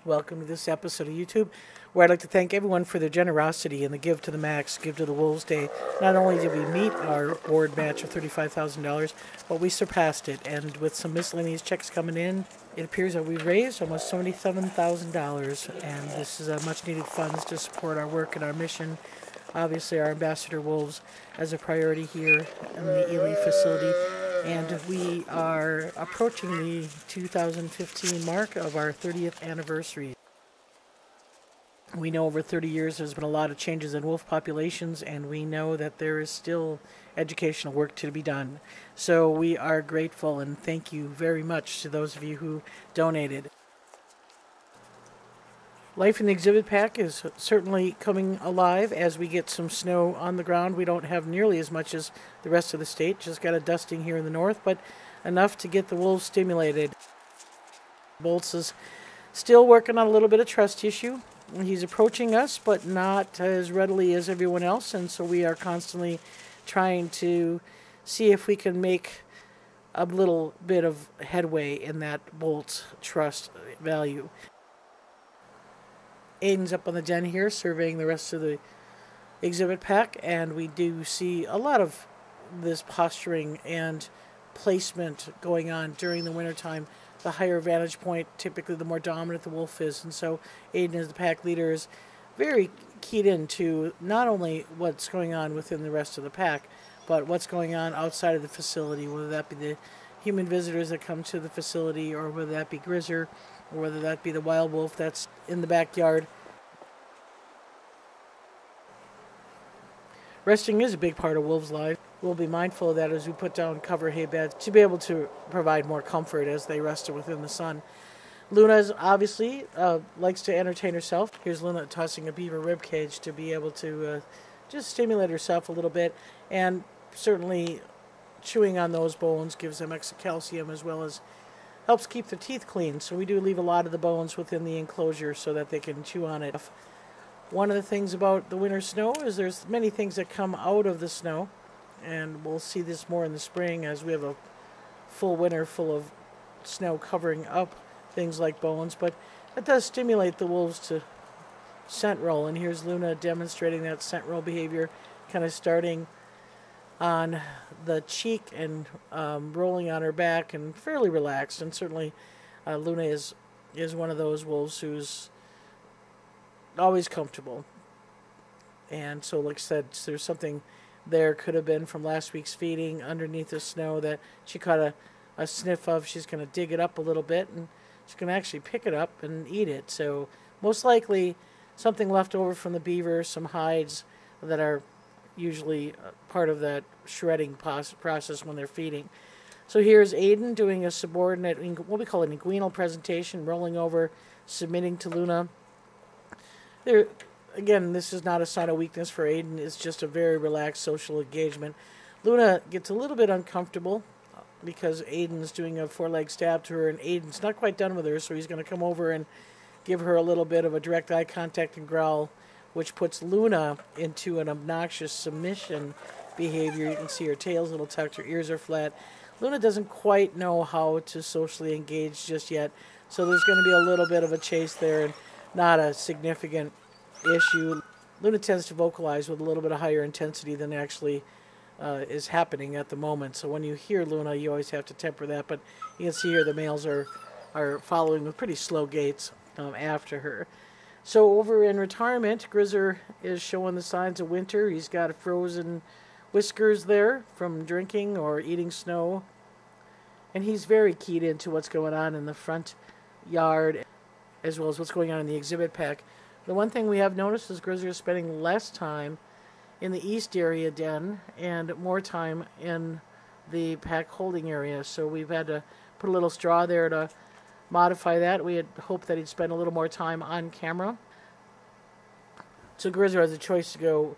Welcome to this episode of YouTube, where I'd like to thank everyone for their generosity and the Give to the Max, Give to the Wolves Day. Not only did we meet our board match of $35,000, but we surpassed it. And with some miscellaneous checks coming in, it appears that we've raised almost $77,000. And this is much needed funds to support our work and our mission. Obviously, our Ambassador Wolves as a priority here in the Ely facility. And we are approaching the 2015 mark of our 30th anniversary. We know over 30 years there's been a lot of changes in wolf populations, and we know that there is still educational work to be done. So we are grateful and thank you very much to those of you who donated. Life in the exhibit pack is certainly coming alive as we get some snow on the ground. We don't have nearly as much as the rest of the state. Just got a dusting here in the north, but enough to get the wolves stimulated. Bolts is still working on a little bit of trust issue. He's approaching us, but not as readily as everyone else, and so we are constantly trying to see if we can make a little bit of headway in that Bolt's trust value. Aiden's up on the den here surveying the rest of the exhibit pack, and we do see a lot of this posturing and placement going on during the wintertime. The higher vantage point, typically the more dominant the wolf is, and so Aiden as the pack leader is very keyed into not only what's going on within the rest of the pack, but what's going on outside of the facility, whether that be the human visitors that come to the facility, or whether that be Grizzer, or whether that be the wild wolf that's in the backyard. Resting is a big part of wolves' life. We'll be mindful of that as we put down cover hay beds to be able to provide more comfort as they rest within the sun. Luna obviously likes to entertain herself. Here's Luna tossing a beaver rib cage to be able to just stimulate herself a little bit, and certainly chewing on those bones gives them extra calcium as well as helps keep their teeth clean. So we do leave a lot of the bones within the enclosure so that they can chew on it. One of the things about the winter snow is there's many things that come out of the snow, and we'll see this more in the spring as we have a full winter full of snow covering up things like bones, but that does stimulate the wolves to scent roll, and here's Luna demonstrating that scent roll behavior, kind of starting on the cheek and rolling on her back and fairly relaxed. And certainly Luna is one of those wolves who's always comfortable. And so, like I said, there's something there could have been from last week's feeding underneath the snow that she caught a sniff of. She's going to dig it up a little bit, and she's going to actually pick it up and eat it. So most likely something left over from the beaver, some hides that are usually part of that shredding process when they're feeding. So here's Aiden doing a subordinate, what we call an inguinal presentation, rolling over, submitting to Luna. Again, this is not a sign of weakness for Aiden. It's just a very relaxed social engagement. Luna gets a little bit uncomfortable because Aiden's doing a four-leg stab to her, and Aiden's not quite done with her, so he's going to come over and give her a little bit of a direct eye contact and growl, which puts Luna into an obnoxious submission behavior. You can see her tail's a little tucked, her ears are flat. Luna doesn't quite know how to socially engage just yet, so there's going to be a little bit of a chase there and not a significant issue. Luna tends to vocalize with a little bit of higher intensity than actually is happening at the moment. So when you hear Luna, you always have to temper that. But you can see here the males are following with pretty slow gaits after her. So over in retirement, Grizzer is showing the signs of winter. He's got frozen whiskers there from drinking or eating snow. And he's very keyed into what's going on in the front yard as well as what's going on in the exhibit pack. The one thing we have noticed is Grizzer is spending less time in the east area den and more time in the pack holding area. So we've had to put a little straw there to modify that. We had hoped that he'd spend a little more time on camera. So Grizzer has a choice to go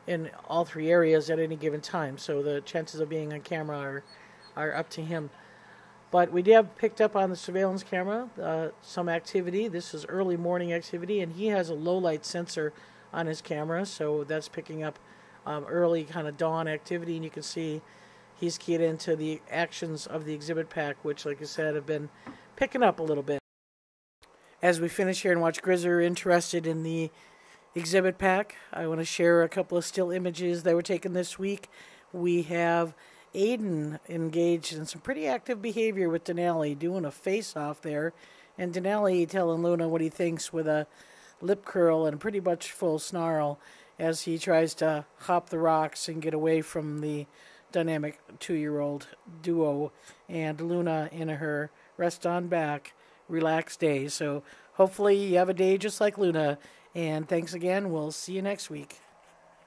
in all three areas at any given time. So the chances of being on camera are up to him. But we have picked up on the surveillance camera some activity. This is early morning activity, and he has a low light sensor on his camera, so that's picking up early kind of dawn activity. And you can see he's keyed into the actions of the exhibit pack, which, like I said, have been picking up a little bit. As we finish here and watch Grizzer interested in the exhibit pack, I want to share a couple of still images that were taken this week. We have Aiden engaged in some pretty active behavior with Denali, doing a face-off there, and Denali telling Luna what he thinks with a lip curl and a pretty much full snarl as he tries to hop the rocks and get away from the dynamic 2-year-old duo, and Luna in her rest on back, relaxed day. So hopefully you have a day just like Luna, and thanks again. We'll see you next week.